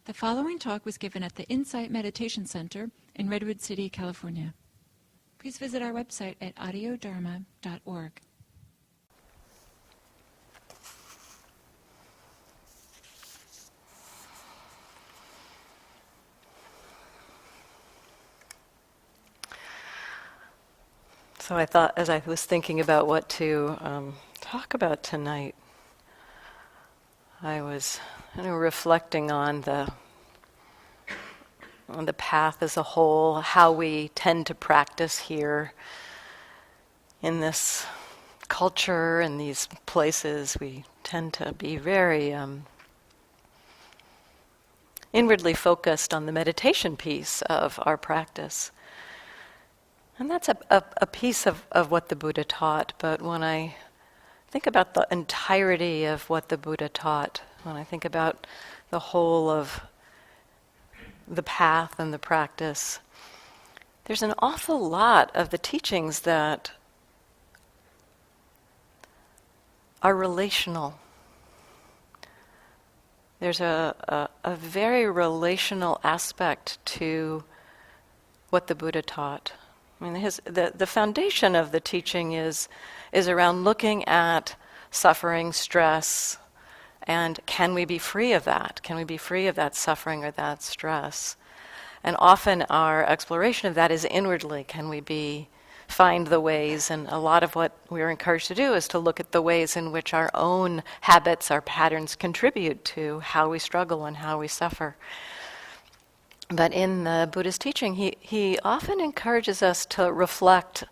The following talk was given at the Insight Meditation Center in Redwood City, California. Please visit our website at audiodharma.org. So I thought, as I was thinking about what to talk about tonight, I was reflecting on the path as a whole, how we tend to practice here in this culture, in these places. We tend to be very inwardly focused on the meditation piece of our practice. And that's a piece of what the Buddha taught. But when I think about the entirety of what the Buddha taught, when I think about the whole of the path and the practice, there's an awful lot of the teachings that are relational. There's a very relational aspect to what the Buddha taught. I mean, the foundation of the teaching is around looking at suffering, stress, and can we be free of that? Can we be free of that suffering or that stress? And often our exploration of that is inwardly. Can we find the ways? And a lot of what we're encouraged to do is to look at the ways in which our own habits, our patterns contribute to how we struggle and how we suffer. But in the Buddha's teaching, he often encourages us to reflect.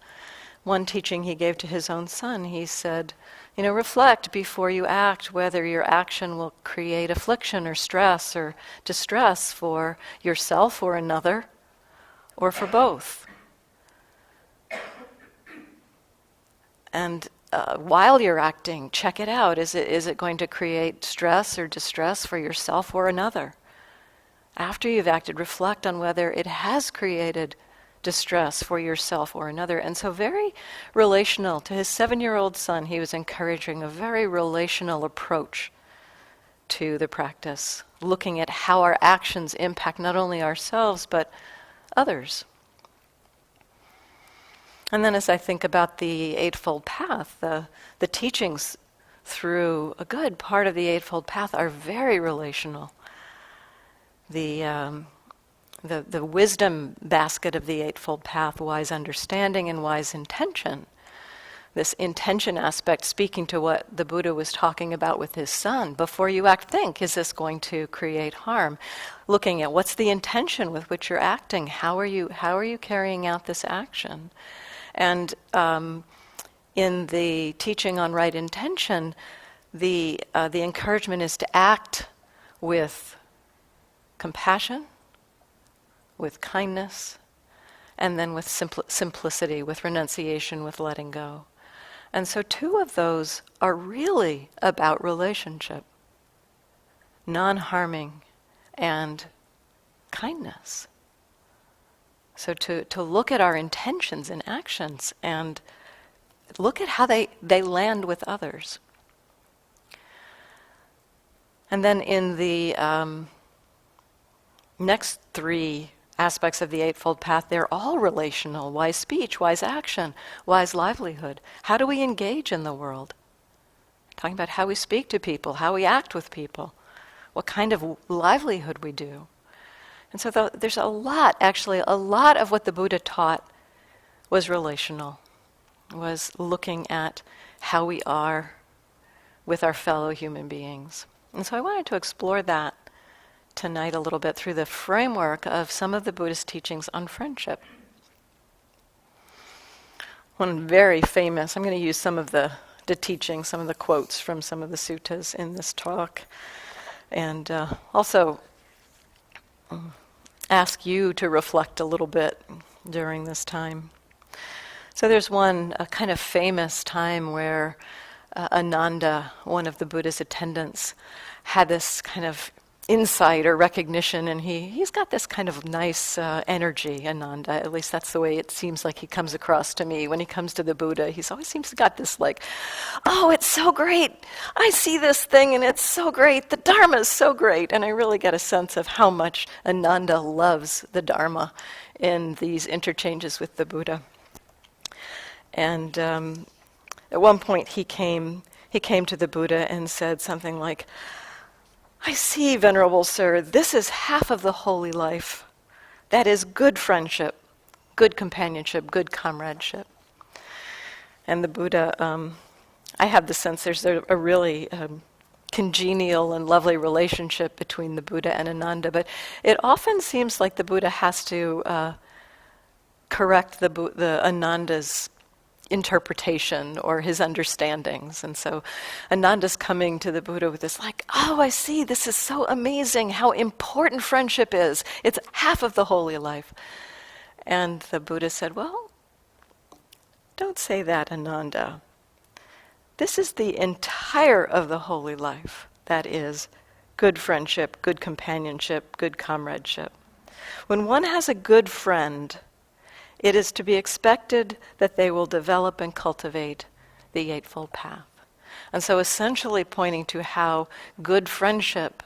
One teaching he gave to his own son, he said, reflect before you act whether your action will create affliction or stress or distress for yourself or another, or for both. And while you're acting, check it out. Is it going to create stress or distress for yourself or another? After you've acted, reflect on whether it has created distress for yourself or another. And so very relational. To his 7-year-old son, he was encouraging a very relational approach to the practice, looking at how our actions impact not only ourselves, but others. And then as I think about the Eightfold Path, the teachings through a good part of the Eightfold Path are very relational. The wisdom basket of the Eightfold Path, wise understanding and wise intention, this intention aspect speaking to what the Buddha was talking about with his son. Before you act, think, is this going to create harm? Looking at what's the intention with which you're acting? How are you carrying out this action? And in the teaching on right intention, the encouragement is to act with compassion, with kindness, and then with simplicity, with renunciation, with letting go. And so 2 of those are really about relationship, non-harming and kindness. So to look at our intentions and actions and look at how they land with others. And then in the next 3 aspects of the Eightfold Path, they're all relational. Wise speech, wise action, wise livelihood. How do we engage in the world? Talking about how we speak to people, how we act with people, what kind of livelihood we do. And so there's a lot of what the Buddha taught was relational, was looking at how we are with our fellow human beings. And so I wanted to explore that tonight a little bit through the framework of some of the Buddhist teachings on friendship. One very famous, I'm going to use some of the teachings, some of the quotes from some of the suttas in this talk, and also ask you to reflect a little bit during this time. So there's a kind of famous time where Ananda, one of the Buddha's attendants, had this kind of insight or recognition, and he's got this kind of nice energy, Ananda. At least that's the way it seems like he comes across to me. When he comes to the Buddha, he's always seems to got this like, oh, it's so great. I see this thing and it's so great. The Dharma is so great. And I really get a sense of how much Ananda loves the Dharma in these interchanges with the Buddha. And at one point he came to the Buddha and said something like, I see, Venerable Sir, this is half of the holy life. That is good friendship, good companionship, good comradeship. And the Buddha, I have the sense there's a really congenial and lovely relationship between the Buddha and Ananda, but it often seems like the Buddha has to correct the Ananda's interpretation or his understandings. And so Ananda's coming to the Buddha with this like, oh, I see, this is so amazing how important friendship is. It's half of the holy life. And the Buddha said, well, don't say that, Ananda. This is the entire of the holy life. That is good friendship, good companionship, good comradeship. When one has a good friend, it is to be expected that they will develop and cultivate the Eightfold Path. And so essentially pointing to how good friendship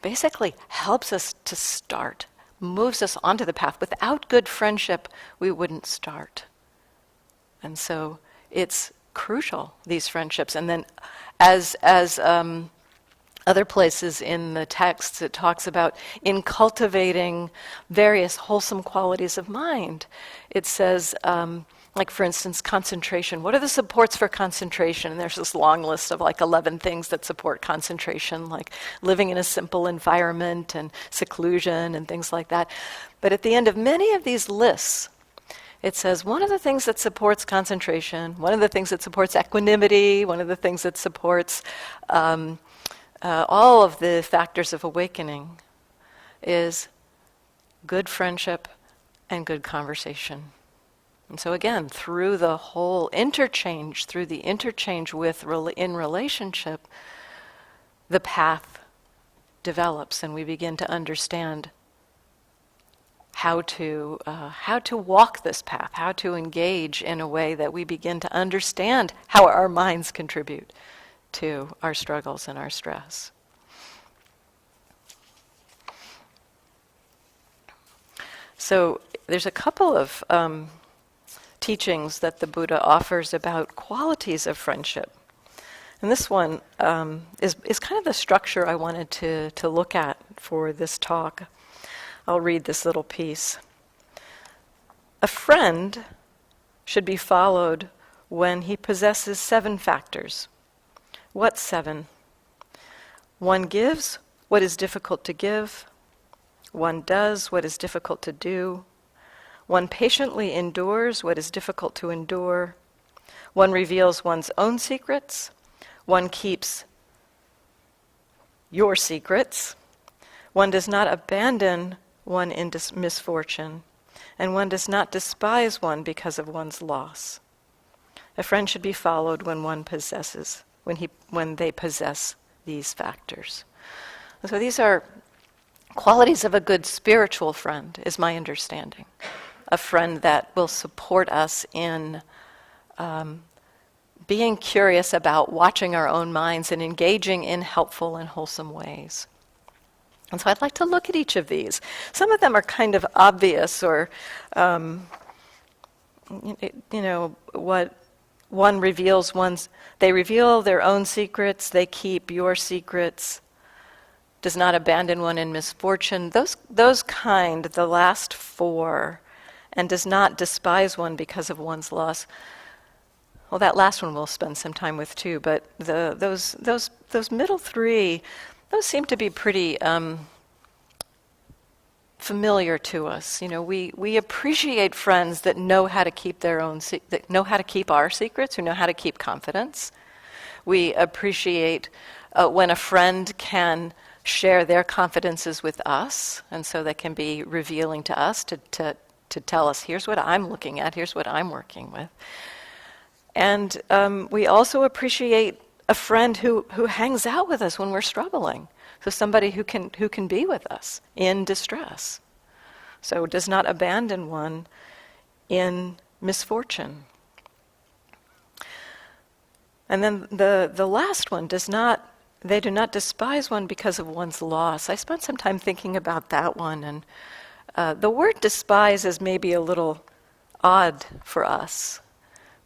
basically helps us to start, moves us onto the path. Without good friendship, we wouldn't start. And so it's crucial, these friendships. And then as other places in the texts, it talks about in cultivating various wholesome qualities of mind. It says, like for instance, concentration. What are the supports for concentration? And there's this long list of like 11 things that support concentration, like living in a simple environment and seclusion and things like that. But at the end of many of these lists, it says one of the things that supports concentration, one of the things that supports equanimity, one of the things that supports all of the factors of awakening is good friendship and good conversation. And so again, through the whole interchange, through the interchange in relationship, the path develops and we begin to understand how to walk this path, how to engage in a way that we begin to understand how our minds contribute to our struggles and our stress. So there's a couple of teachings that the Buddha offers about qualities of friendship. And this one is kind of the structure I wanted to look at for this talk. I'll read this little piece. A friend should be followed when he possesses 7 factors. What 7? One gives what is difficult to give. One does what is difficult to do. One patiently endures what is difficult to endure. One reveals one's own secrets. One keeps your secrets. One does not abandon one in misfortune. And one does not despise one because of one's loss. A friend should be followed when they possess these factors. And so these are qualities of a good spiritual friend, is my understanding. A friend that will support us in being curious about watching our own minds and engaging in helpful and wholesome ways. And so I'd like to look at each of these. Some of them are kind of obvious, or what one reveals they reveal their own secrets, they keep your secrets, does not abandon one in misfortune. Those kind, the last 4, and does not despise one because of one's loss. Well, that last one we'll spend some time with too, but those middle 3, those seem to be pretty familiar to us. You know, we appreciate friends that know how to keep that know how to keep our secrets, who know how to keep confidence. We appreciate when a friend can share their confidences with us, and so they can be revealing to us to tell us, here's what I'm looking at, here's what I'm working with. And we also appreciate a friend who hangs out with us when we're struggling. So somebody who can be with us in distress. So does not abandon one in misfortune. And then the last one, they do not despise one because of one's loss. I spent some time thinking about that one, and the word despise is maybe a little odd for us.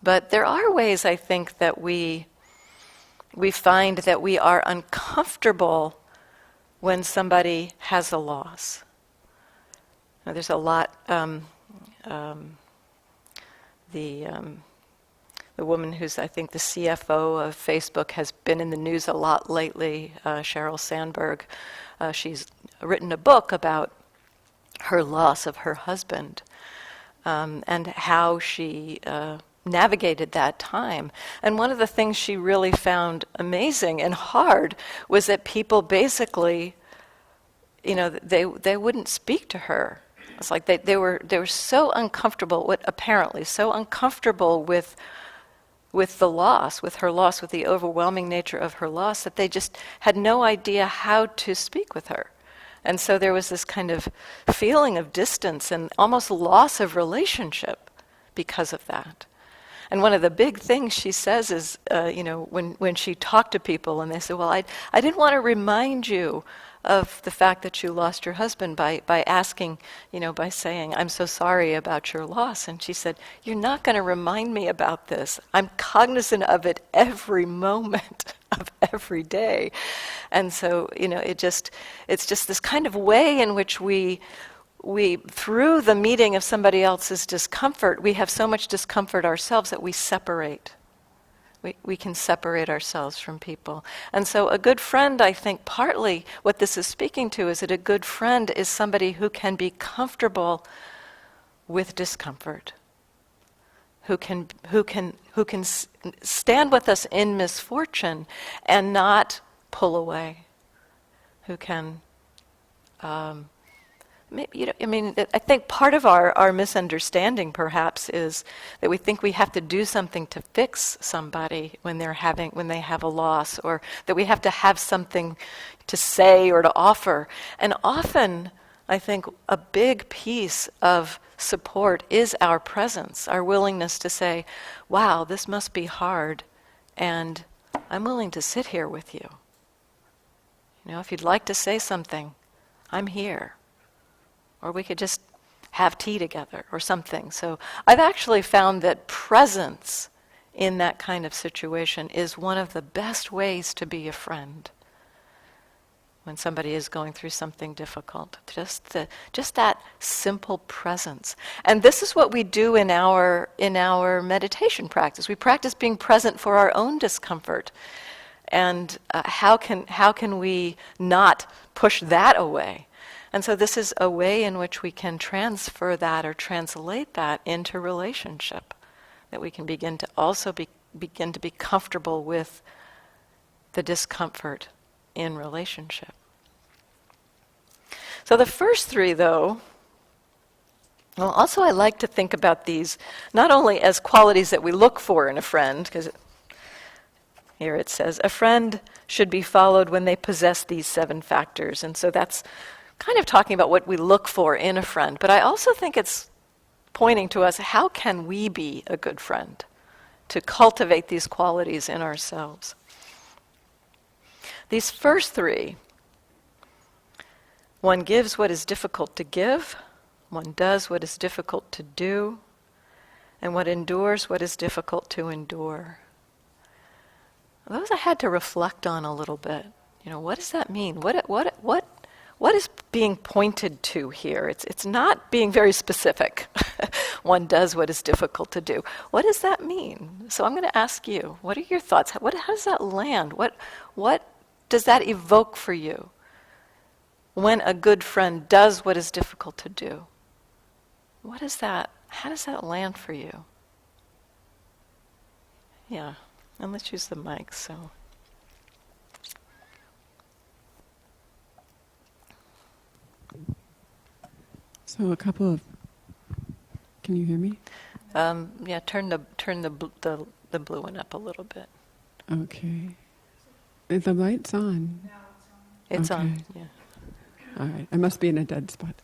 But there are ways, I think, that we find that we are uncomfortable when somebody has a loss. Now, there's a lot. The woman who's, I think, the CFO of Facebook has been in the news a lot lately, Sheryl Sandberg. She's written a book about her loss of her husband and how she navigated that time. And one of the things she really found amazing and hard was that people basically, they wouldn't speak to her. It's like they were so uncomfortable, apparently so uncomfortable with the loss, with her loss, with the overwhelming nature of her loss, that they just had no idea how to speak with her. And so there was this kind of feeling of distance and almost loss of relationship because of that. And one of the big things she says is, when she talked to people and they said, well, I didn't want to remind you of the fact that you lost your husband by asking, by saying, I'm so sorry about your loss. And she said, you're not going to remind me about this. I'm cognizant of it every moment of every day. And so, it's just this kind of way in which we through the meeting of somebody else's discomfort, we have so much discomfort ourselves that we separate. We can separate ourselves from people. And so a good friend, I think, partly what this is speaking to is that a good friend is somebody who can be comfortable with discomfort, who can stand with us in misfortune and not pull away, who can I think part of our misunderstanding perhaps is that we think we have to do something to fix somebody when they have a loss, or that we have to have something to say or to offer. And often, I think a big piece of support is our presence, our willingness to say, wow, this must be hard, and I'm willing to sit here with you. If you'd like to say something, I'm here. Or we could just have tea together or something. So I've actually found that presence in that kind of situation is one of the best ways to be a friend when somebody is going through something difficult. Just that simple presence. And this is what we do in our meditation practice. We practice being present for our own discomfort. And how can we not push that away? And so this is a way in which we can transfer that or translate that into relationship, that we can begin to also begin to be comfortable with the discomfort in relationship. So the first three, though, well, also I like to think about these not only as qualities that we look for in a friend, because here it says, a friend should be followed when they possess these 7 factors. And so that's kind of talking about what we look for in a friend. But I also think it's pointing to us, how can we be a good friend? To cultivate these qualities in ourselves. These first 3, one gives what is difficult to give, one does what is difficult to do, and one endures what is difficult to endure. Those I had to reflect on a little bit. What does that mean? What is being pointed to here? It's not being very specific. One does what is difficult to do. What does that mean? So I'm going to ask you, what are your thoughts? How does that land? What does that evoke for you when a good friend does what is difficult to do? How does that land for you? Yeah, and let's use the mic, so. So can you hear me? Yeah, turn the blue one up a little bit. Okay. The light's on. It's Okay. on. Yeah. All right. I must be in a dead spot.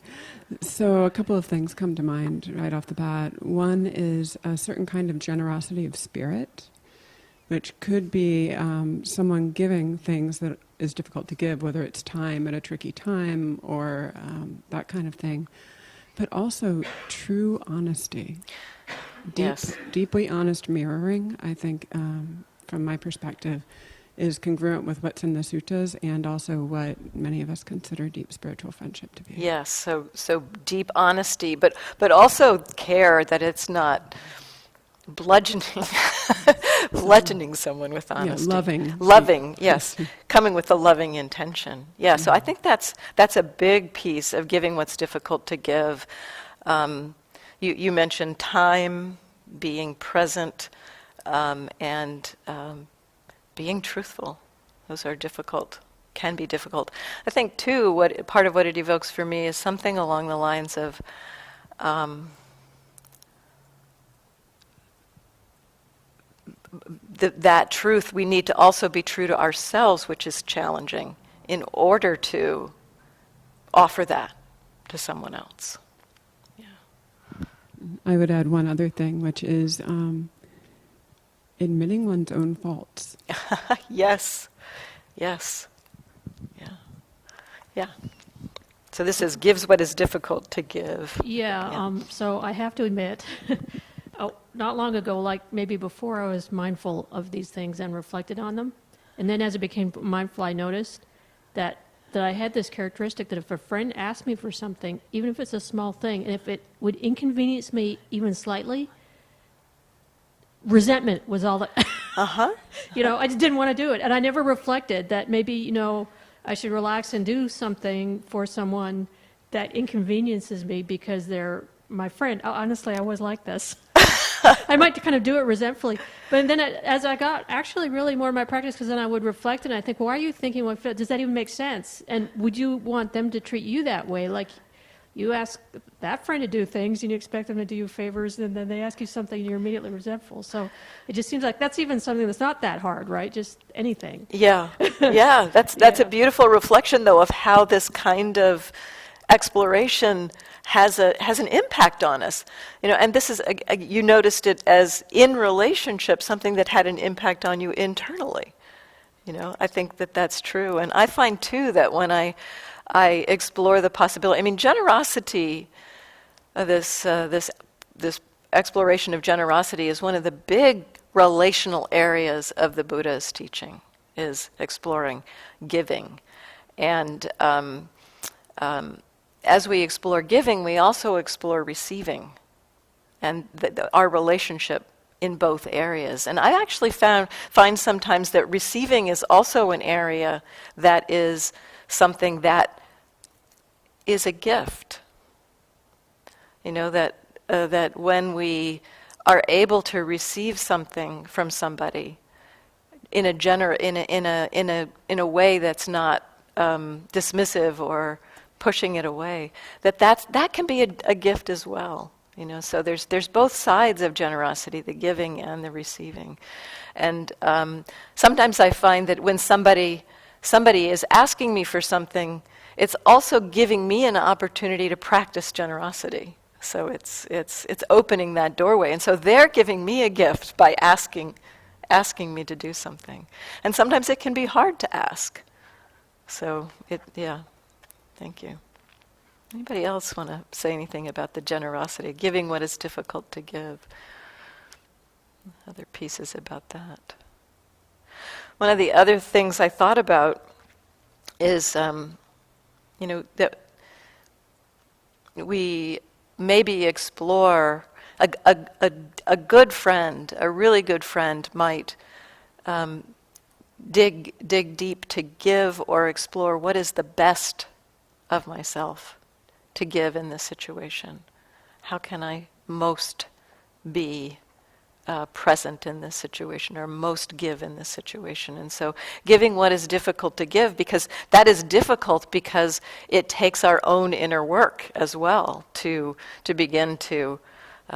So a couple of things come to mind right off the bat. One is a certain kind of generosity of spirit, which could be someone giving things that is difficult to give, whether it's time at a tricky time or that kind of thing. But also true honesty. Yes. Deeply honest mirroring, I think, from my perspective, is congruent with what's in the suttas and also what many of us consider deep spiritual friendship to be. Yes. So deep honesty, but also care that it's not bludgeoning someone with honesty. Yeah, loving. Yes, coming with a loving intention. Yeah. So I think that's a big piece of giving what's difficult to give. You mentioned time, being present, and being truthful. Those are difficult, can be difficult. I think too, part of what it evokes for me is something along the lines of that truth. We need to also be true to ourselves, which is challenging, in order to offer that to someone else. I would add one other thing, which is admitting one's own faults. Yes. Yeah. So this gives what is difficult to give. Yeah. So I have to admit, not long ago, like maybe before I was mindful of these things and reflected on them, and then as I became mindful, I noticed that I had this characteristic that if a friend asked me for something, even if it's a small thing, and if it would inconvenience me even slightly, resentment was all that. I just didn't want to do it. And I never reflected that maybe, I should relax and do something for someone that inconveniences me because they're my friend. Honestly, I was like this. I might kind of do it resentfully. But then as I got actually really more in my practice, because then I would reflect and I think, well, why are you thinking, does that even make sense? And would you want them to treat you that way? Like you ask that friend to do things and you expect them to do you favors, and then they ask you something and you're immediately resentful. So it just seems like that's even something that's not that hard, right? Just anything. Yeah. That's a beautiful reflection, though, of how this kind of exploration has an impact on us, and this is you noticed it as in relationship, something that had an impact on you internally. I think that's true, and I find too that when I explore the possibility, generosity, this exploration of generosity is one of the big relational areas of the Buddha's teaching, is exploring giving, and as we explore giving, we also explore receiving and our relationship in both areas. And I actually find sometimes that receiving is also an area that is something that is a gift. That when we are able to receive something from somebody in a way that's not dismissive or pushing it away, that can be a gift as well. So there's both sides of generosity, the giving and the receiving. And sometimes I find that when somebody is asking me for something, it's also giving me an opportunity to practice generosity. So it's opening that doorway. And so they're giving me a gift by asking me to do something. And sometimes it can be hard to ask. So thank you. Anybody else want to say anything about the generosity, giving what is difficult to give? Other pieces about that. One of the other things I thought about is, that we maybe explore a good friend, a really good friend might dig deep to give or explore what is the best of myself to give in this situation. How can I most be present in this situation, or most give in this situation? And so giving what is difficult to give, because that is difficult because it takes our own inner work as well to begin to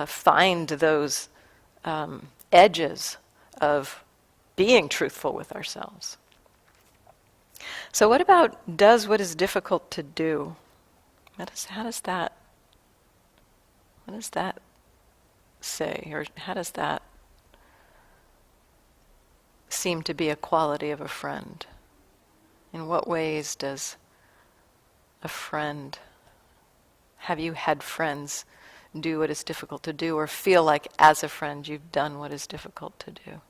find those edges of being truthful with ourselves. So what about does what is difficult to do? What does that say, or how does that seem to be a quality of a friend? In what ways does a friend, have you had friends do what is difficult to do, or feel like as a friend you've done what is difficult to do?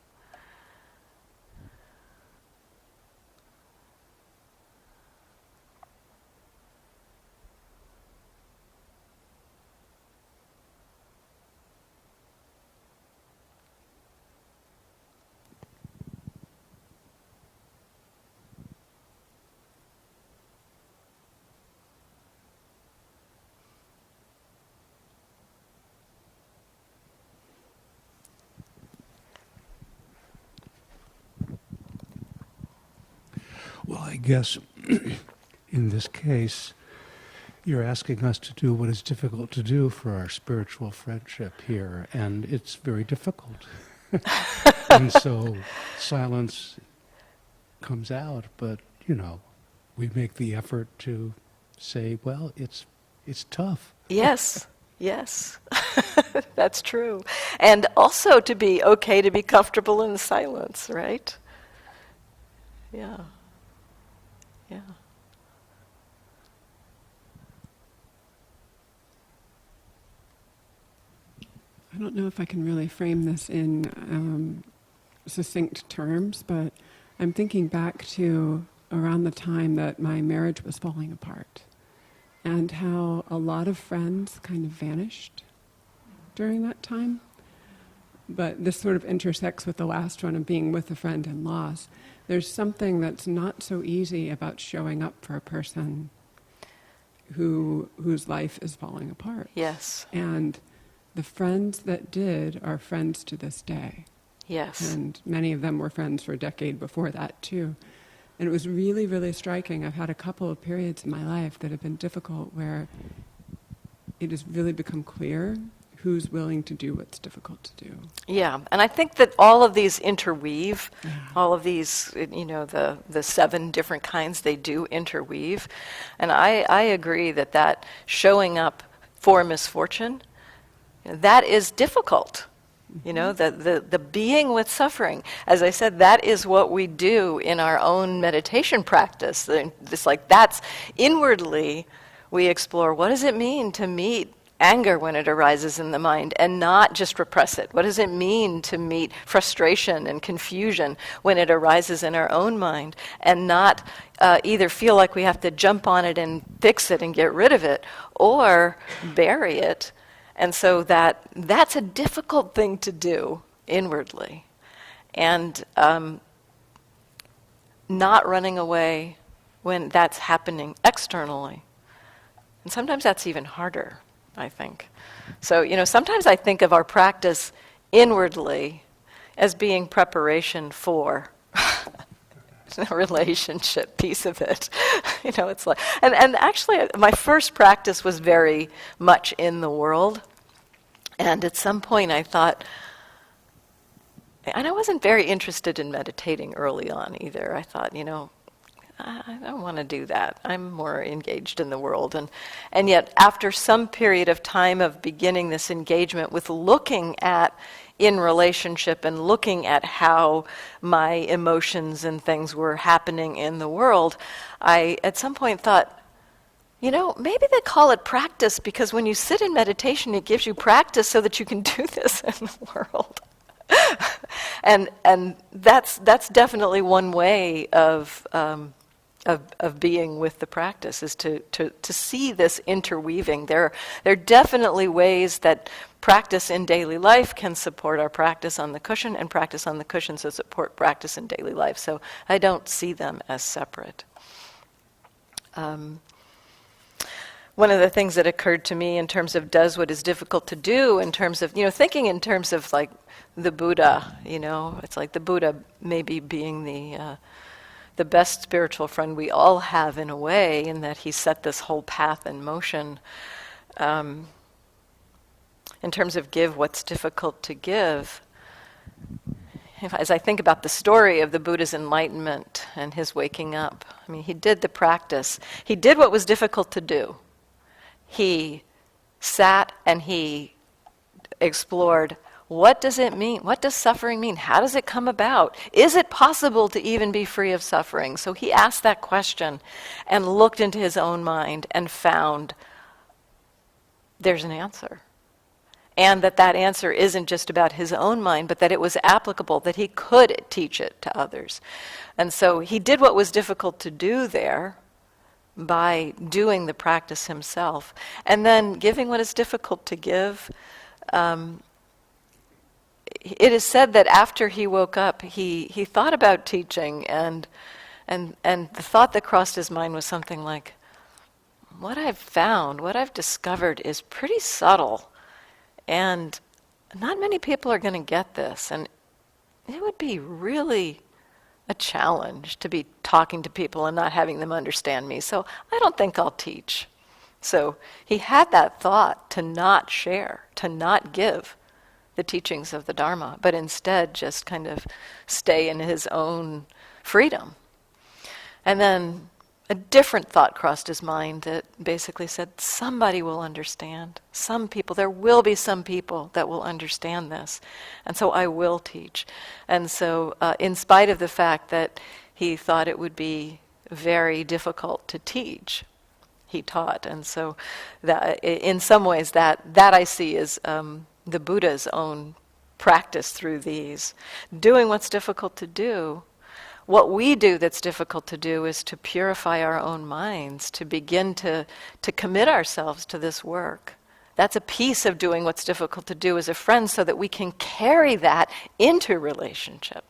Well, I guess in this case, you're asking us to do what is difficult to do for our spiritual friendship here, and it's very difficult. And so silence comes out, but, we make the effort to say, well, it's tough. Yes, yes, that's true. And also to be okay to be comfortable in the silence, right? Yeah. Yeah. I don't know if I can really frame this in succinct terms, but I'm thinking back to around the time that my marriage was falling apart and how a lot of friends kind of vanished during that time. But this sort of intersects with the last one of being with a friend in loss. There's something that's not so easy about showing up for a person whose life is falling apart. Yes. And the friends that did are friends to this day. Yes. And many of them were friends for a decade before that too. And it was really, really striking. I've had a couple of periods in my life that have been difficult where it has really become clear who's willing to do what's difficult to do. Yeah, and I think that all of these interweave, all of these, the 7 different kinds, they do interweave. And I agree that showing up for misfortune, that is difficult. The being with suffering. As I said, that is what we do in our own meditation practice. It's like that's inwardly we explore what does it mean to meet anger when it arises in the mind and not just repress it? What does it mean to meet frustration and confusion when it arises in our own mind and not either feel like we have to jump on it and fix it and get rid of it or bury it? And so that's a difficult thing to do inwardly. And not running away when that's happening externally. And sometimes that's even harder, I think. So, sometimes I think of our practice inwardly as being preparation for the relationship piece of it. It's like, and actually my first practice was very much in the world. And at some point I thought, and I wasn't very interested in meditating early on either. I thought, I don't want to do that. I'm more engaged in the world. And yet, after some period of time of beginning this engagement with looking at in relationship and looking at how my emotions and things were happening in the world, I at some point thought, maybe they call it practice because when you sit in meditation, it gives you practice so that you can do this in the world. and that's definitely one way of being with the practice, is to see this interweaving. There are definitely ways that practice in daily life can support our practice on the cushion, and practice on the cushion to support practice in daily life. So I don't see them as separate. One of the things that occurred to me in terms of does what is difficult to do, in terms of, thinking in terms of like the Buddha, it's like the Buddha maybe being the best spiritual friend we all have in a way, in that he set this whole path in motion. In terms of give what's difficult to give, as I think about the story of the Buddha's enlightenment and his waking up, I mean, he did the practice. He did what was difficult to do. He sat and he explored, what does it mean? What does suffering mean? How does it come about? Is it possible to even be free of suffering? So he asked that question and looked into his own mind and found there's an answer. And that answer isn't just about his own mind, but that it was applicable, that he could teach it to others. And so he did what was difficult to do there by doing the practice himself. And then giving what is difficult to give. It is said that after he woke up, he thought about teaching, and the thought that crossed his mind was something like, what I've found, what I've discovered is pretty subtle. And not many people are going to get this. And it would be really a challenge to be talking to people and not having them understand me. So I don't think I'll teach. So he had that thought to not share, to not give the teachings of the Dharma, but instead just kind of stay in his own freedom. And then a different thought crossed his mind that basically said, somebody will understand. Some people, there will be some people that will understand this. And so I will teach. And so in spite of the fact that he thought it would be very difficult to teach, he taught. And so that, in some ways that I see as the Buddha's own practice through these. Doing what's difficult to do. What we do that's difficult to do is to purify our own minds, to begin to commit ourselves to this work. That's a piece of doing what's difficult to do as a friend, so that we can carry that into relationship.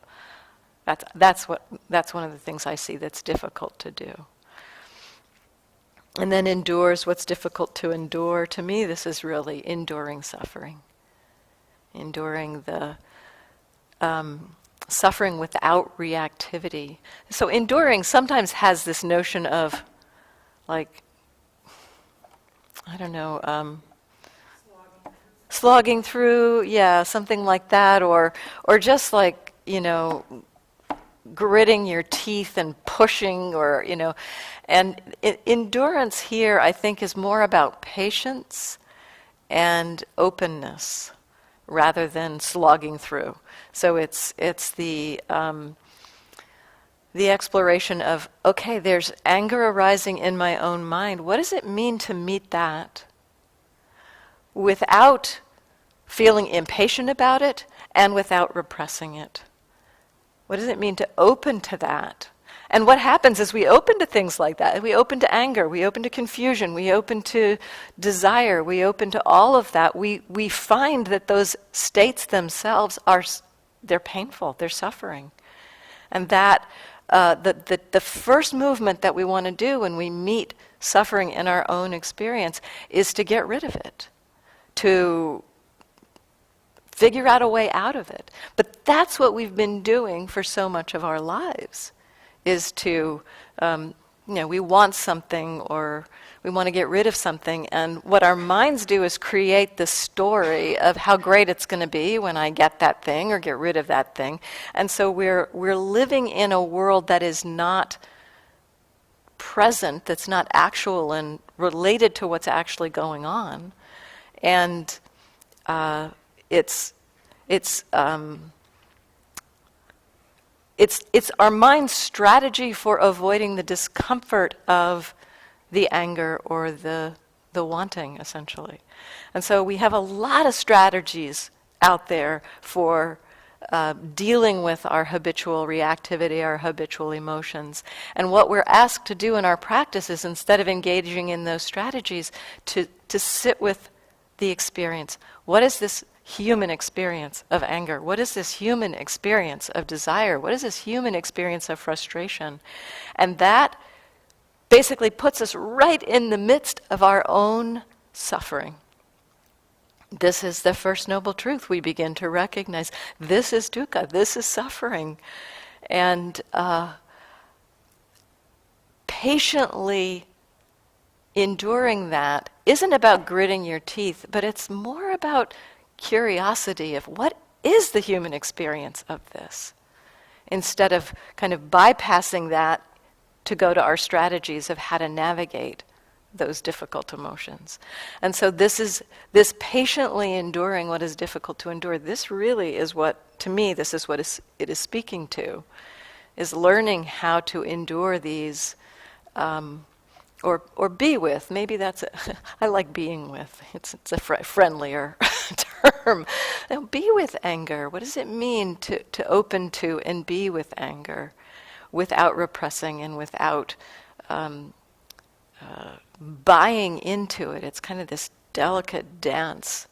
That's one of the things I see that's difficult to do. And then endures what's difficult to endure. To me, this is really enduring suffering. Enduring the suffering without reactivity. So enduring sometimes has this notion of, like, I don't know, slogging through, yeah, something like that, or just like, gritting your teeth and pushing, or, and endurance here, I think, is more about patience and openness rather than slogging through. So it's the exploration of, okay, there's anger arising in my own mind. What does it mean to meet that without feeling impatient about it and without repressing it? What does it mean to open to that? And what happens is we open to things like that. We open to anger, we open to confusion, we open to desire, we open to all of that. We find that those states themselves they're painful, they're suffering. And that the first movement that we want to do when we meet suffering in our own experience is to get rid of it, to figure out a way out of it. But that's what we've been doing for so much of our lives, is to, we want something, or we want to get rid of something, and what our minds do is create the story of how great it's going to be when I get that thing or get rid of that thing. And so we're living in a world that is not present, that's not actual and related to what's actually going on. And it's our mind's strategy for avoiding the discomfort of the anger or the wanting, essentially. And so we have a lot of strategies out there for dealing with our habitual reactivity, our habitual emotions. And what we're asked to do in our practice is, instead of engaging in those strategies, to sit with the experience. What is this human experience of anger? What is this human experience of desire? What is this human experience of frustration? And that basically puts us right in the midst of our own suffering. This is the first noble truth we begin to recognize. This is dukkha, this is suffering. And patiently enduring that isn't about gritting your teeth, but it's more about curiosity of what is the human experience of this, instead of kind of bypassing that to go to our strategies of how to navigate those difficult emotions. And so this patiently enduring what is difficult to endure, this really is what, to me, this is what it is speaking to, is learning how to endure these, or be with. Maybe that's I like being with. It's a friendlier term. Now, be with anger. What does it mean to open to and be with anger, without repressing and without buying into it? It's kind of this delicate dance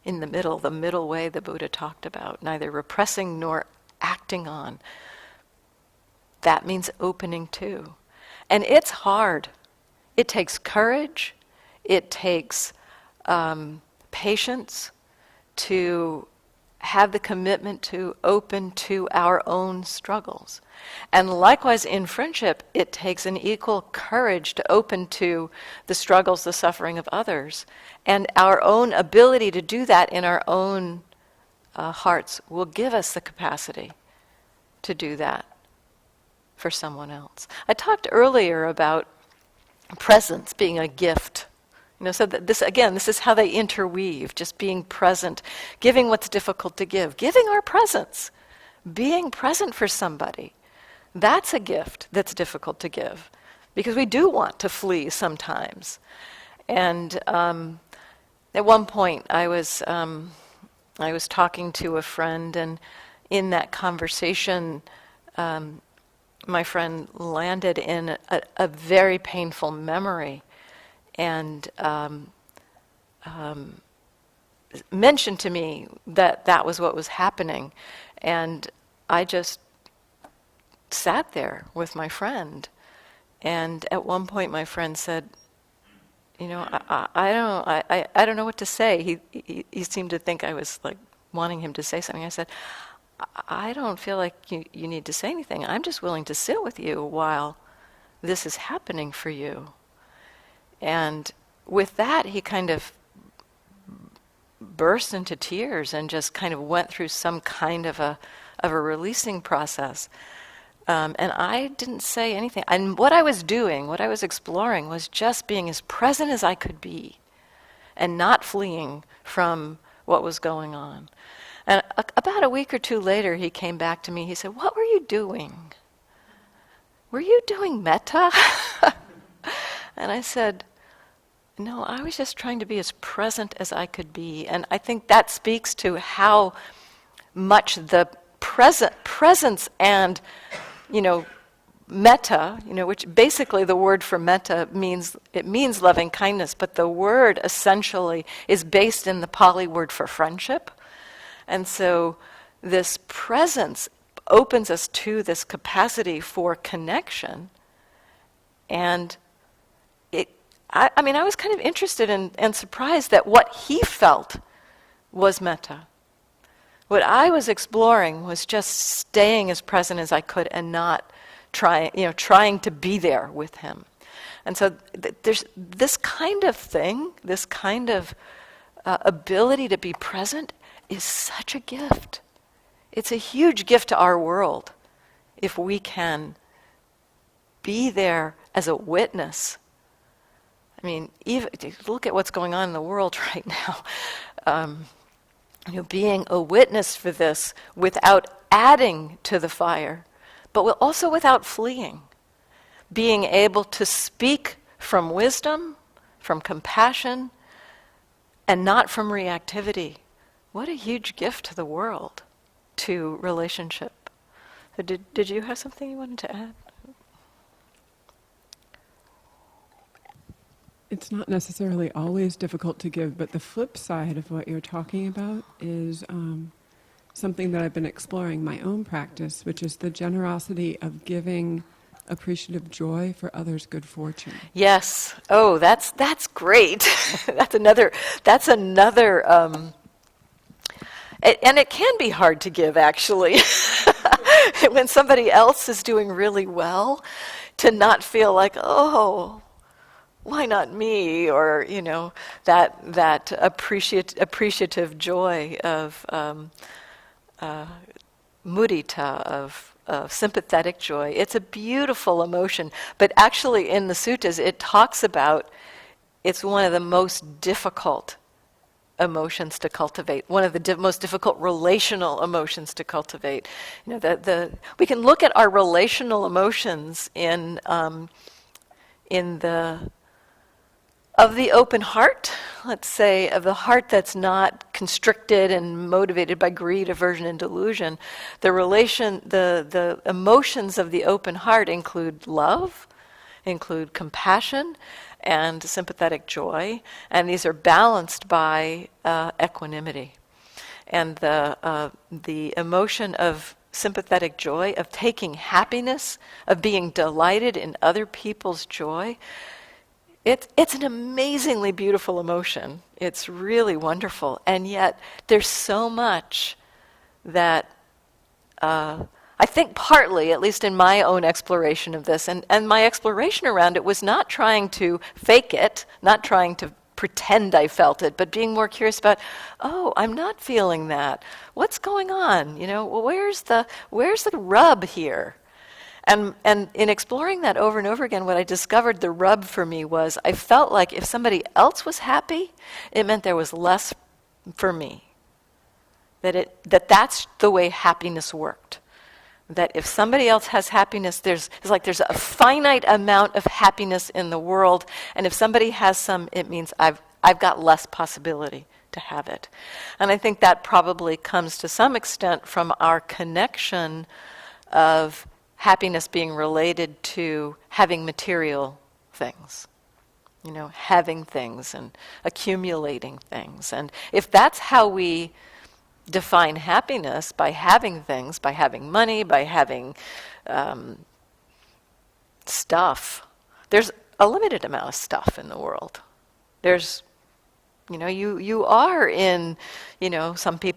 in the middle way the Buddha talked about, neither repressing nor acting on. That means opening to. And it's hard. It takes courage. It takes patience to have the commitment to open to our own struggles. And likewise in friendship, it takes an equal courage to open to the struggles, the suffering of others. And our own ability to do that in our own hearts will give us the capacity to do that for someone else. I talked earlier about presence being a gift. So that this is how they interweave, just being present, giving what's difficult to give, giving our presence, being present for somebody. That's a gift that's difficult to give, because we do want to flee sometimes. And at one point I was talking to a friend, and in that conversation my friend landed in a very painful memory, and mentioned to me that was what was happening. And I just sat there with my friend. And at one point my friend said, I don't know what to say. He seemed to think I was like wanting him to say something. I said, I don't feel like you need to say anything. I'm just willing to sit with you while this is happening for you. And with that, he kind of burst into tears and just kind of went through some kind of a releasing process. And I didn't say anything. And what I was exploring was just being as present as I could be and not fleeing from what was going on. And about a week or two later, he came back to me. He said, "What were you doing? Were you doing metta?" And I said, "No, I was just trying to be as present as I could be." And I think that speaks to how much the presence and, metta, which basically the word for metta means loving kindness, but the word essentially is based in the Pali word for friendship. And so this presence opens us to this capacity for connection. And I was kind of interested and surprised that what he felt was metta. What I was exploring was just staying as present as I could and not trying to be there with him. And so there's this kind of thing, this kind of ability to be present is such a gift. It's a huge gift to our world if we can be there as a witness. Even look at what's going on in the world right now. Being a witness for this without adding to the fire, but also without fleeing. Being able to speak from wisdom, from compassion, and not from reactivity. What a huge gift to the world, to relationship. Did you have something you wanted to add? It's not necessarily always difficult to give, but the flip side of what you're talking about is something that I've been exploring in my own practice, which is the generosity of giving appreciative joy for others' good fortune. Yes. Oh, that's great. That's another. And it can be hard to give, actually. When somebody else is doing really well, to not feel like, oh, why not me? Or, that appreciative joy of mudita, of sympathetic joy. It's a beautiful emotion, but actually in the suttas it talks about it's one of the most difficult emotions to cultivate, one of the most difficult relational emotions to cultivate. You know, we can look at our relational emotions in the of the open heart, let's say, of the heart that's not constricted and motivated by greed, aversion, and delusion. The emotions of the open heart include love, include compassion, and sympathetic joy, and these are balanced by equanimity. And the emotion of sympathetic joy, of taking happiness, of being delighted in other people's joy, it's an amazingly beautiful emotion. It's really wonderful, and yet there's so much that I think partly, at least in my own exploration of this, and my exploration around it was not trying to fake it, not trying to pretend I felt it, but being more curious about, oh, I'm not feeling that. What's going on? You know, well, where's the rub here? And in exploring that over and over again, what I discovered the rub for me was I felt like if somebody else was happy, it meant there was less for me. That's the way happiness worked. That if somebody else has happiness, there's a finite amount of happiness in the world, and if somebody has some, it means I've got less possibility to have it. And I think that probably comes to some extent from our connection of happiness being related to having material things. You know, having things and accumulating things. And if that's how we define happiness, by having things, by having money, by having stuff, there's a limited amount of stuff in the world. There's, you know, you are in, you know, somebody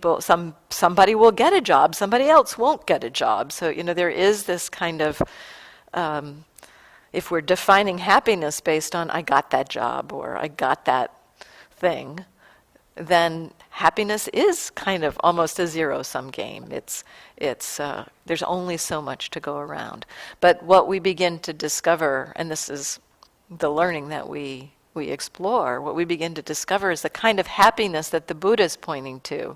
will get a job, somebody else won't get a job. So, you know, there is this kind of, if we're defining happiness based on I got that job or I got that thing, then happiness is kind of almost a zero-sum game. It's there's only so much to go around. But what we begin to discover, and this is the learning that we explore, what we begin to discover is the kind of happiness that the Buddha is pointing to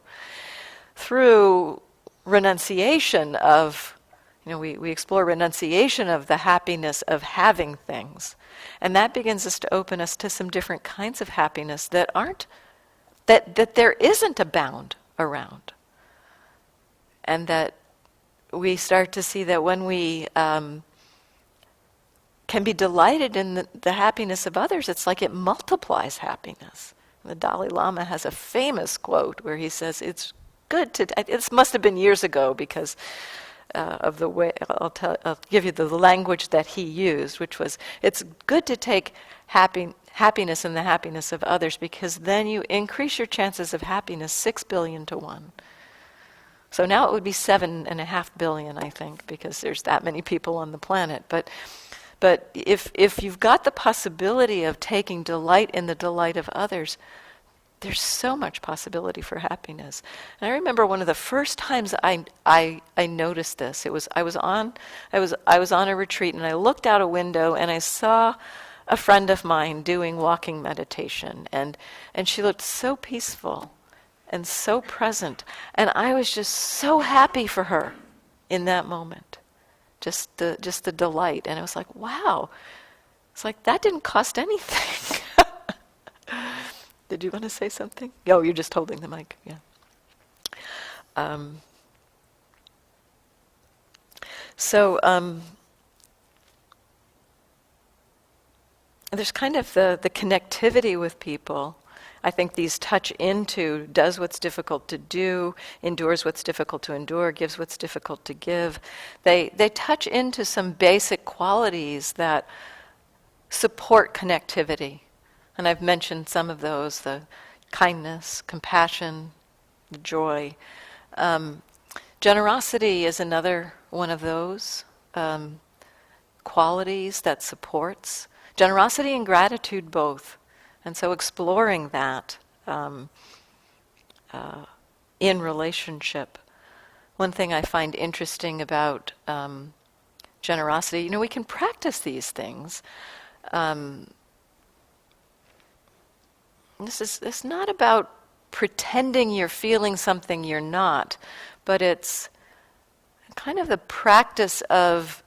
through renunciation of, you know, we explore renunciation of the happiness of having things. And that begins us to open us to some different kinds of happiness that aren't, that there isn't a bound around. And that we start to see that when we can be delighted in the happiness of others, it's like it multiplies happiness. The Dalai Lama has a famous quote where he says, it's good to, this must have been years ago because of the way, I'll give you the language that he used, which was, it's good to take happiness in the happiness of others because then you increase your chances of happiness 6 billion to 1. So now it would be 7.5 billion, I think, because there's that many people on the planet. But if you've got the possibility of taking delight in the delight of others, there's so much possibility for happiness. And I remember one of the first times I noticed this. I was on a retreat and I looked out a window and I saw a friend of mine doing walking meditation, and she looked so peaceful and so present, and I was just so happy for her in that moment. Just the delight. And I was like, wow. It's like, that didn't cost anything. Did you want to say something? Oh, you're just holding the mic. Yeah. There's kind of the connectivity with people. I think these touch into does what's difficult to do, endures what's difficult to endure, gives what's difficult to give. They touch into some basic qualities that support connectivity. And I've mentioned some of those, the kindness, compassion, the joy. Generosity is another one of those qualities that supports. Generosity and gratitude both. And so exploring that in relationship one thing I find interesting about generosity, we can practice these things. It's not about pretending you're feeling something you're not, but it's kind of the practice of,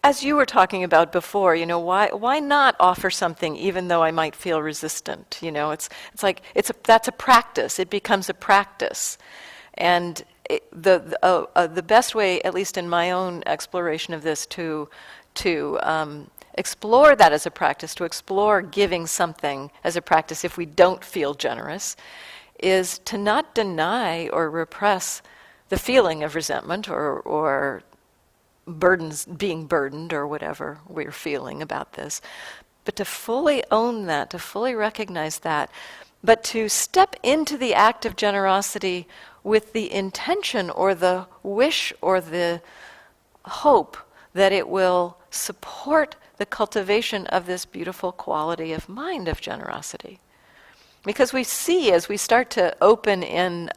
as you were talking about before, why not offer something even though I might feel resistant? That's a practice. It becomes a practice, and the best way, at least in my own exploration of this, to explore that as a practice, to explore giving something as a practice if we don't feel generous, is to not deny or repress the feeling of resentment or being burdened or whatever we're feeling about this, but to fully own that, to fully recognize that, but to step into the act of generosity with the intention or the wish or the hope that it will support the cultivation of this beautiful quality of mind of generosity. Because we see, as we start to open in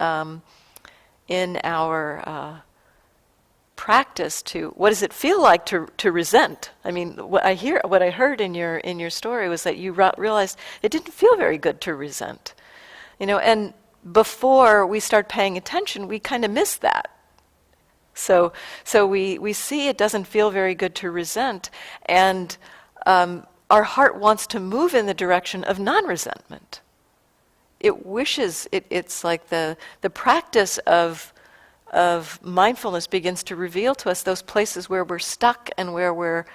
our practice to what does it feel like to resent. I mean, what I heard in your story was that you realized it didn't feel very good to resent, and before we start paying attention, we kind of miss that. So we see it doesn't feel very good to resent, and our heart wants to move in the direction of non-resentment. It wishes, it's like the practice of mindfulness begins to reveal to us those places where we're stuck and where we're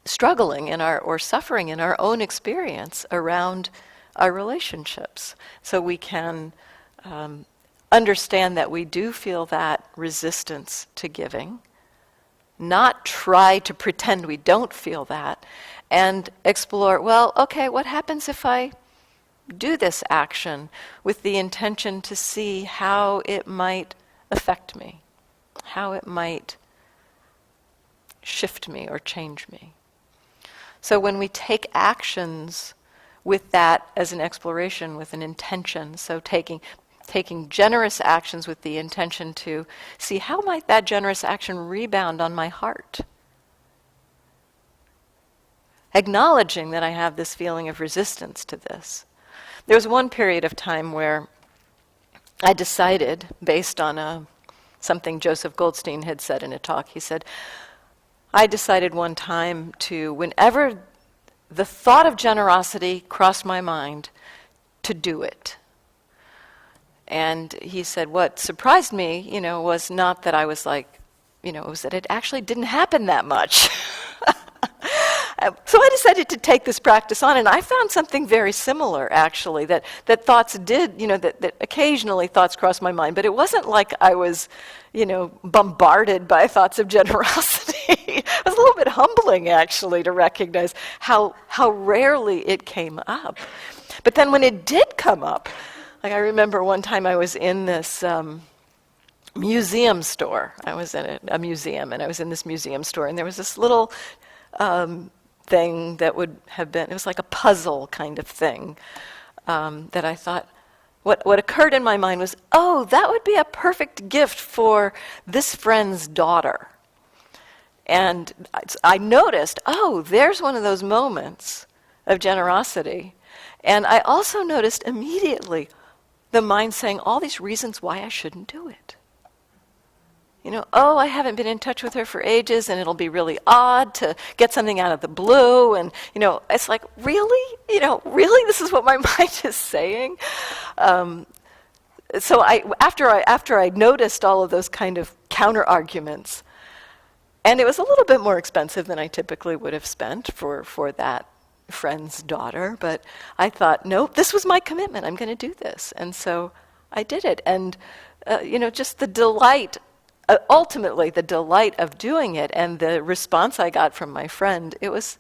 struggling or suffering in our own experience around our relationships. So we can understand that we do feel that resistance to giving, not try to pretend we don't feel that, and explore, well, okay, what happens if I do this action with the intention to see how it might affect me, how it might shift me or change me. So when we take actions with that as an exploration, with an intention, so taking generous actions with the intention to see how might that generous action rebound on my heart. Acknowledging that I have this feeling of resistance to this. There was one period of time where I decided, based on something Joseph Goldstein had said in a talk, he said, I decided one time to, whenever the thought of generosity crossed my mind, to do it. And he said, what surprised me, was not that I was like, it was that it actually didn't happen that much. So I decided to take this practice on, and I found something very similar, actually, that thoughts did, that occasionally thoughts crossed my mind, but it wasn't like I was, bombarded by thoughts of generosity. It was a little bit humbling, actually, to recognize how rarely it came up. But then when it did come up, like I remember one time I was in this museum store. I was in a museum, and I was in this museum store, and there was this little thing that would have been, it was like a puzzle kind of thing that I thought, what occurred in my mind was, oh, that would be a perfect gift for this friend's daughter. And I noticed, oh, there's one of those moments of generosity. And I also noticed immediately the mind saying all these reasons why I shouldn't do it. I haven't been in touch with her for ages, and it'll be really odd to get something out of the blue. And, it's like, really? Really? This is what my mind is saying? So after I noticed all of those kind of counter-arguments, and it was a little bit more expensive than I typically would have spent for that friend's daughter, but I thought, nope, this was my commitment. I'm going to do this. And so I did it. And, just the delight, ultimately the delight of doing it and the response I got from my friend, it was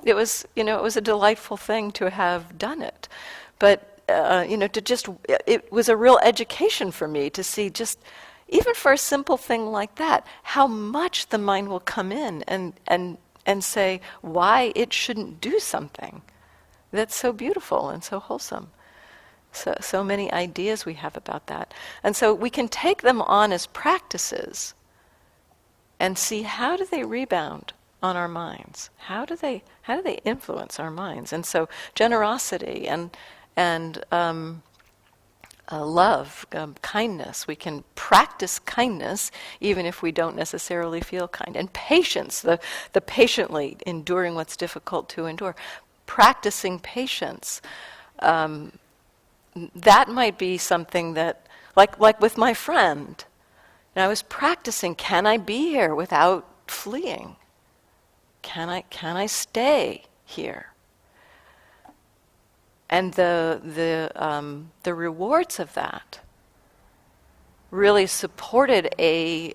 a delightful thing to have done it. But, it was a real education for me to see just, even for a simple thing like that, how much the mind will come in and say why it shouldn't do something that's so beautiful and so wholesome. So many ideas we have about that. And so we can take them on as practices and see how do they rebound on our minds? How do they influence our minds? And so generosity and love, kindness. We can practice kindness even if we don't necessarily feel kind. And patience, the patiently enduring what's difficult to endure. Practicing patience. That might be something that, like with my friend, and I was practicing, can I be here without fleeing? Can I stay here? And the rewards of that really supported a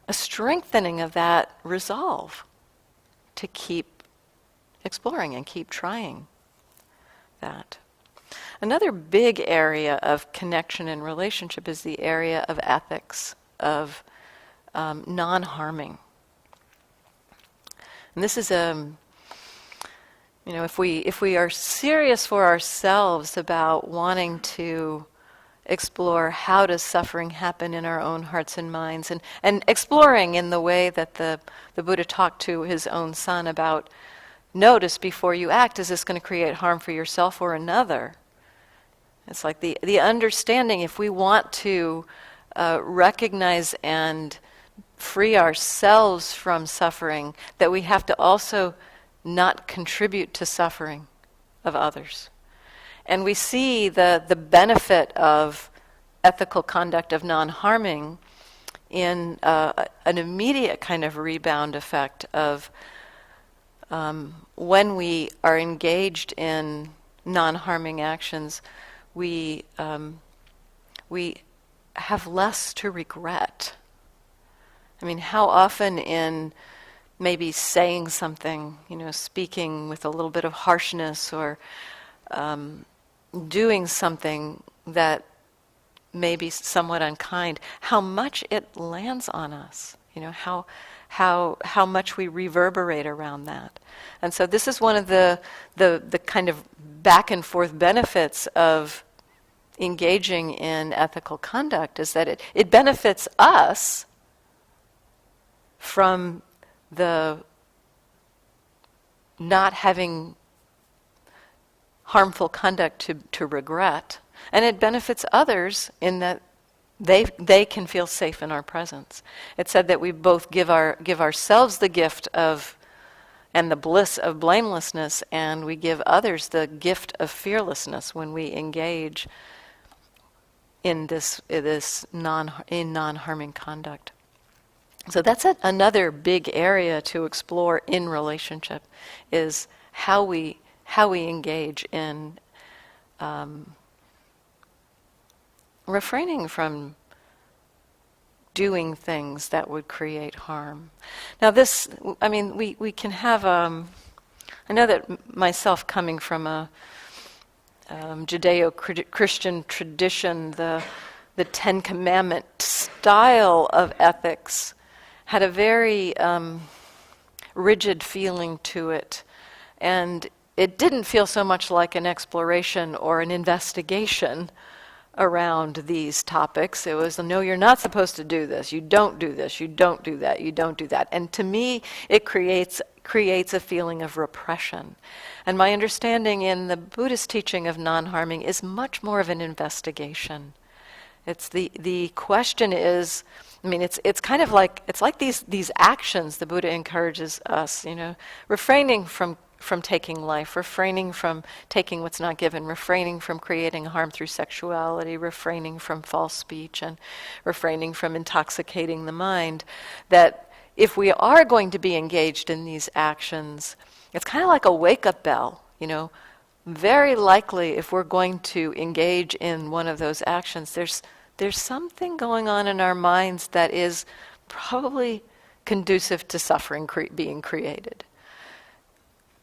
strengthening of that resolve to keep exploring and keep trying that. Another big area of connection and relationship is the area of ethics, of non-harming. And this is if we are serious for ourselves about wanting to explore how does suffering happen in our own hearts and minds, and exploring in the way that the Buddha talked to his own son about, notice before you act, is this going to create harm for yourself or another? It's like the understanding, if we want to recognize and free ourselves from suffering, that we have to also not contribute to suffering of others. And we see the benefit of ethical conduct of non-harming in an immediate kind of rebound effect of when we are engaged in non-harming actions, we have less to regret. I mean, how often in maybe saying something, speaking with a little bit of harshness, or doing something that may be somewhat unkind, how much it lands on us, how much we reverberate around that. And so this is one of the kind of back and forth benefits of engaging in ethical conduct, is that it benefits us from the not having harmful conduct to regret, and it benefits others in that they can feel safe in our presence. It's said that we both give ourselves the gift of and the bliss of blamelessness, and we give others the gift of fearlessness when we engage in non-harming conduct. So that's another big area to explore in relationship, is how we engage in refraining from doing things that would create harm. Now this, we can have, I know that myself, coming from a Judeo-Christian tradition, the Ten Commandment style of ethics had a very rigid feeling to it. And it didn't feel so much like an exploration or an investigation around these topics. It was, no, you're not supposed to do this, you don't do this, you don't do that, you don't do that. And to me, it creates a feeling of repression. And my understanding in the Buddhist teaching of non-harming is much more of an investigation. It's the question is, it's kind of like, it's like these actions the Buddha encourages us, refraining from taking life, refraining from taking what's not given, refraining from creating harm through sexuality, refraining from false speech, and refraining from intoxicating the mind. That if we are going to be engaged in these actions, it's kind of like a wake-up bell, Very likely, if we're going to engage in one of those actions, there's something going on in our minds that is probably conducive to suffering being created,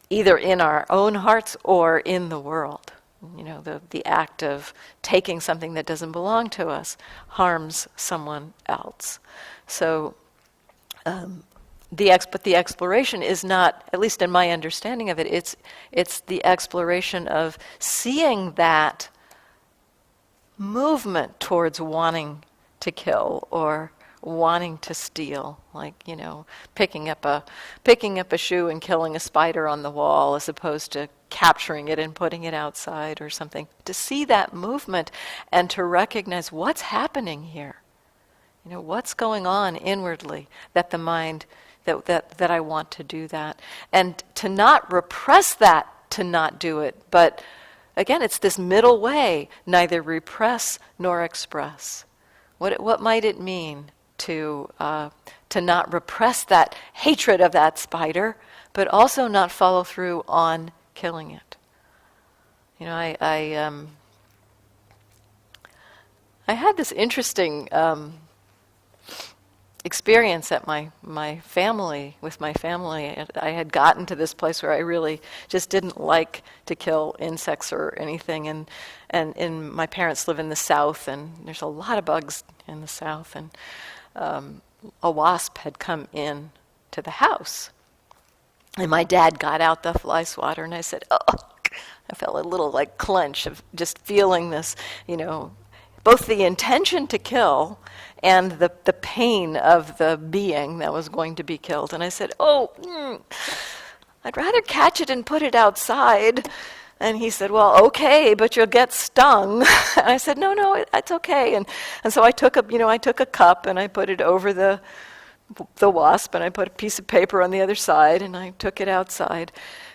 either in our own hearts or in the world. The act of taking something that doesn't belong to us harms someone else. So the exploration is not, at least in my understanding of it, it's the exploration of seeing that movement towards wanting to kill or wanting to steal, like, picking up a shoe and killing a spider on the wall as opposed to capturing it and putting it outside or something. To see that movement and to recognize what's happening here. What's going on inwardly that the mind, that I want to do that. And to not repress that, to not do it. But again, it's this middle way, neither repress nor express. What might it mean to not repress that hatred of that spider, but also not follow through on killing it? I had this interesting experience at my family. I had gotten to this place where I really just didn't like to kill insects or anything, and my parents live in the South, and there's a lot of bugs in the South, and a wasp had come in to the house, and my dad got out the fly swatter, and I said, oh, I felt a little like clench of just feeling this, both the intention to kill and the pain of the being that was going to be killed. And I said, I'd rather catch it and put it outside. And he said, well, okay, but you'll get stung. And I said, no, it's okay. And so I took a cup and I put it over the wasp, and I put a piece of paper on the other side, and I took it outside.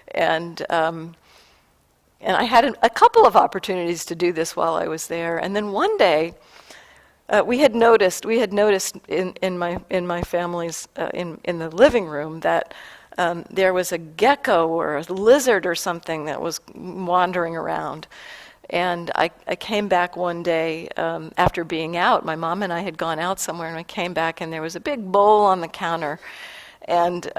And I had a couple of opportunities to do this while I was there. And then one day, we had noticed in my family's in the living room that there was a gecko or a lizard or something that was wandering around. And I came back one day after being out. My mom and I had gone out somewhere, and I came back, and there was a big bowl on the counter. And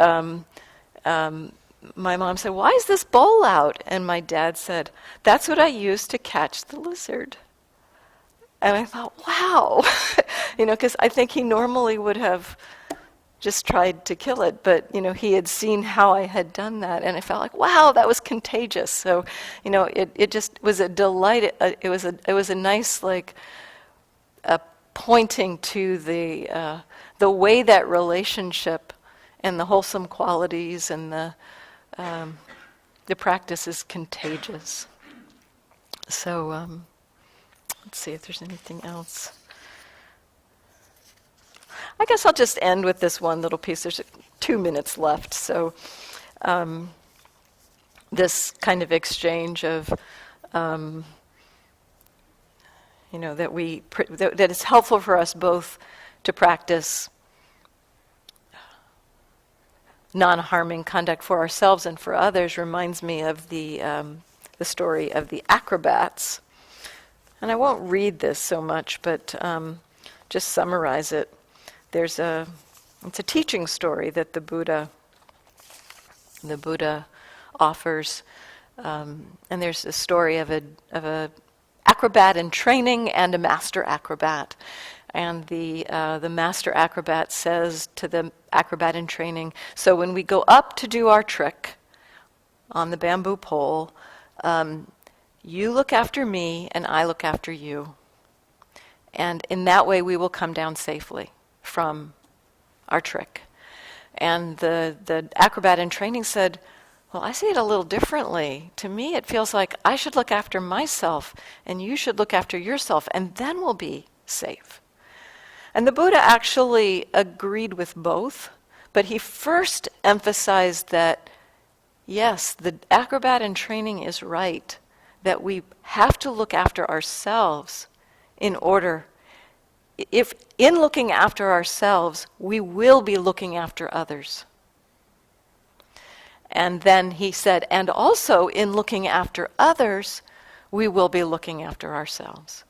my mom said, why is this bowl out? And my dad said, that's what I used to catch the lizard. And I thought, wow, because I think he normally would have just tried to kill it, but he had seen how I had done that, and I felt like, wow, that was contagious. So, it just was a delight. It was a nice pointing to the way that relationship and the wholesome qualities and the practice is contagious. So. Let's see if there's anything else. I guess I'll just end with this one little piece. There's 2 minutes left. So this kind of exchange of, that it's helpful for us both to practice non-harming conduct for ourselves and for others reminds me of the story of the acrobats. And I won't read this so much, but just summarize it. It's a teaching story that the Buddha offers, and there's a story of a acrobat in training and a master acrobat. And the master acrobat says to the acrobat in training, so when we go up to do our trick on the bamboo pole, you look after me, and I look after you. And in that way, we will come down safely from our trick. And the acrobat in training said, well, I see it a little differently. To me, it feels like I should look after myself, and you should look after yourself, and then we'll be safe. And the Buddha actually agreed with both, but he first emphasized that, yes, the acrobat in training is right, that we have to look after ourselves in order, if in looking after ourselves, we will be looking after others. And then he said, and also in looking after others, we will be looking after ourselves.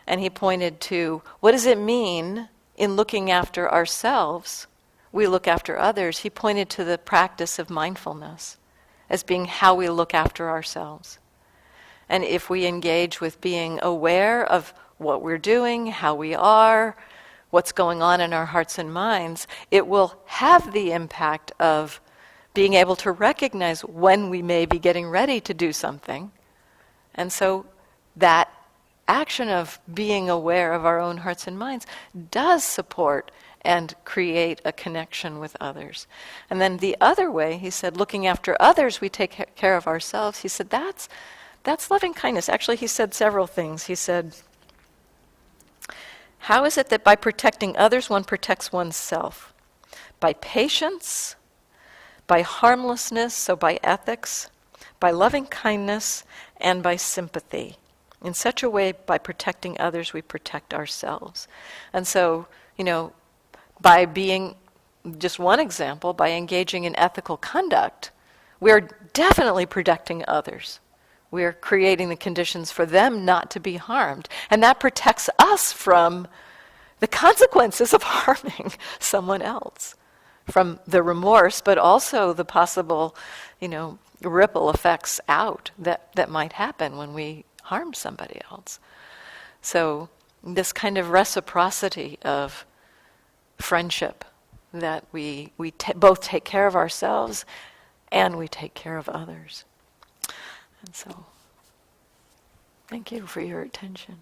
And he pointed to, what does it mean in looking after ourselves, we look after others? He pointed to the practice of mindfulness as being how we look after ourselves. And if we engage with being aware of what we're doing, how we are, what's going on in our hearts and minds, it will have the impact of being able to recognize when we may be getting ready to do something. And so that action of being aware of our own hearts and minds does support and create a connection with others. And then the other way, he said, looking after others, we take care of ourselves. He said, that's loving kindness. Actually, he said several things. He said, how is it that by protecting others, one protects oneself? By patience, by harmlessness, so by ethics, by loving kindness, and by sympathy. In such a way, by protecting others, we protect ourselves. And so, by being, just one example, by engaging in ethical conduct, we're definitely protecting others. We're creating the conditions for them not to be harmed. And that protects us from the consequences of harming someone else, from the remorse, but also the possible, ripple effects out that might happen when we harm somebody else. So this kind of reciprocity of friendship, that we both take care of ourselves and we take care of others. And so, thank you for your attention.